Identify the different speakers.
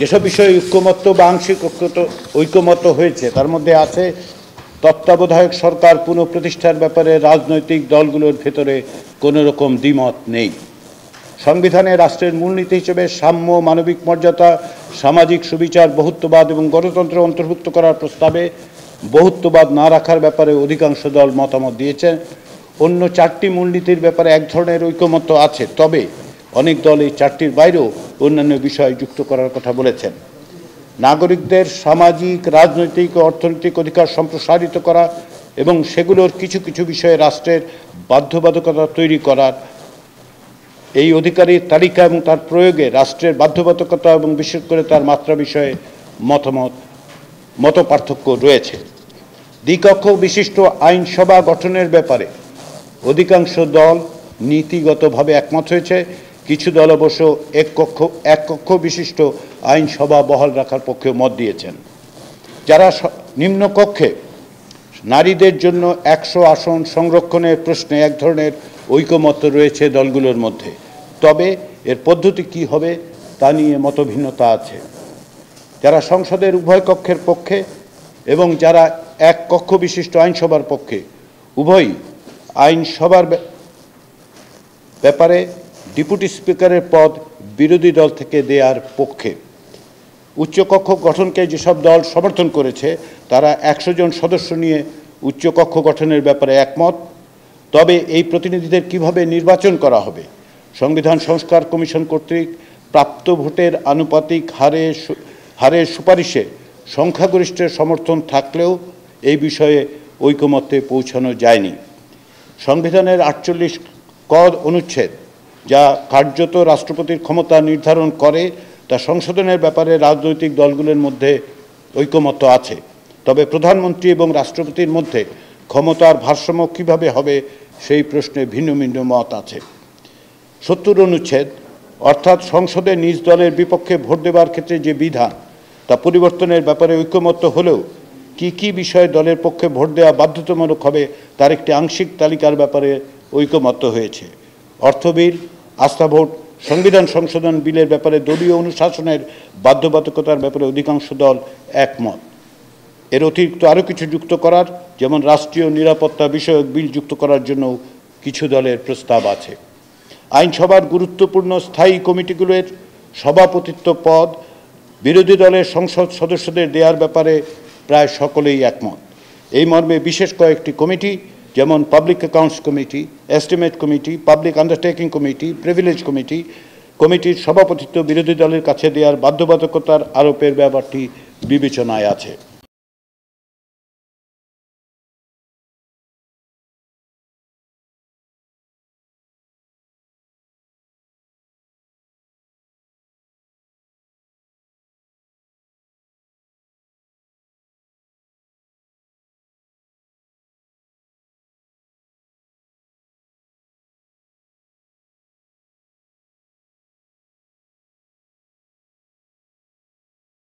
Speaker 1: যেসব বিষয়ে ঐক্যমত্য বা আংশিক ঐক্যমত্য হয়েছে তার মধ্যে আছে তত্ত্বাবধায়ক সরকার পুনঃপ্রতিষ্ঠার ব্যাপারে রাজনৈতিক দলগুলোর ভেতরে কোনো রকম দ্বিমত নেই। সংবিধানে রাষ্ট্রের মূলনীতি হিসেবে সাম্য, মানবিক মর্যাদা, সামাজিক সুবিচার, বহুত্ববাদ এবং গণতন্ত্র অন্তর্ভুক্ত করার প্রস্তাবে বহুত্ববাদ না রাখার ব্যাপারে অধিকাংশ দল মতামত দিয়েছেন। অন্য চারটি মূলনীতির ব্যাপারে এক ধরনের ঐকমত্য আছে, তবে অনেক দল এই চারটির বাইরেও অন্যান্য বিষয় যুক্ত করার কথা বলেছেন। নাগরিকদের সামাজিক, রাজনৈতিক ও অর্থনৈতিক অধিকার সম্প্রসারিত করা এবং সেগুলোর কিছু কিছু বিষয়ে রাষ্ট্রের বাধ্যবাধকতা তৈরি করার, এই অধিকারের তালিকা এবং তার প্রয়োগে রাষ্ট্রের বাধ্যবাধকতা এবং বিশেষ করে তার মাত্রা বিষয়ে মত পার্থক্য রয়েছে। দ্বিকক্ষ বিশিষ্ট আইনসভা গঠনের ব্যাপারে অধিকাংশ দল নীতিগতভাবে একমত হয়েছে। কিছু দল অবশ্য এক কক্ষ বিশিষ্ট আইনসভা বহাল রাখার পক্ষে মত দিয়েছেন। যারা নিম্নকক্ষে নারীদের জন্য 100 আসন সংরক্ষণের প্রশ্নে এক ধরনের ঐকমত্য রয়েছে দলগুলোর মধ্যে, তবে এর পদ্ধতি কি হবে তা নিয়ে মতভিন্নতা আছে। যারা সংসদের উভয় কক্ষের পক্ষে এবং যারা এক কক্ষ বিশিষ্ট আইনসভার পক্ষে, উভয়ই আইনসভার ব্যাপারে ডেপুটি স্পিকারের পদ বিরোধী দল থেকে দেওয়ার পক্ষে। উচ্চকক্ষ গঠনকে যেসব দল সমর্থন করেছে তারা 100 জন সদস্য নিয়ে উচ্চকক্ষ গঠনের ব্যাপারে একমত, তবে এই প্রতিনিধিদের কিভাবে নির্বাচন করা হবে, সংবিধান সংস্কার কমিশন কর্তৃক প্রাপ্ত ভোটের আনুপাতিক হারের সুপারিশে সংখ্যাগরিষ্ঠের সমর্থন থাকলেও এই বিষয়ে ঐকমত্যে পৌঁছানো যায়নি। সংবিধানের 48 ক অনুচ্ছেদ, যা কার্যত রাষ্ট্রপতির ক্ষমতা নির্ধারণ করে, তা সংশোধনের ব্যাপারে রাজনৈতিক দলগুলোর মধ্যে ঐকমত্য আছে, তবে প্রধানমন্ত্রী এবং রাষ্ট্রপতির মধ্যে ক্ষমতার ভারসাম্য কীভাবে হবে সেই প্রশ্নে ভিন্ন ভিন্ন মত আছে। 70 অনুচ্ছেদ, অর্থাৎ সংসদে নিজ দলের বিপক্ষে ভোট দেওয়ার ক্ষেত্রে যে বিধান, তা পরিবর্তনের ব্যাপারে ঐকমত্য হলেও কি কি বিষয়ে দলের পক্ষে ভোট দেওয়া বাধ্যতামূলক হবে তার একটি আংশিক তালিকার ব্যাপারে ঐকমত্য হয়েছে। অর্থ বিল, আস্থা ভোট, সংবিধান সংশোধন বিলের ব্যাপারে দলীয় অনুশাসনের বাধ্যবাধকতার ব্যাপারে অধিকাংশ দল একমত। এর অতিরিক্ত আরও কিছু যুক্ত করার, যেমন রাষ্ট্রীয় নিরাপত্তা বিষয়ক বিল যুক্ত করার জন্য কিছু দলের প্রস্তাব আছে। আইনসভার গুরুত্বপূর্ণ স্থায়ী কমিটিগুলোর সভাপতিত্ব পদ বিরোধী দলের সংসদ সদস্যদের দেওয়ার ব্যাপারে প্রায় সকলেই একমত। এই মর্মে বিশেষ কয়েকটি কমিটি, যেমন public accounts committee, estimate committee, public undertaking committee, privilege কমিটির সভাপতিত্ব বিরোধী দলের কাছে দেওয়ার বাধ্যবাধকতার আরোপের ব্যাপারটি বিবেচনায় আছে।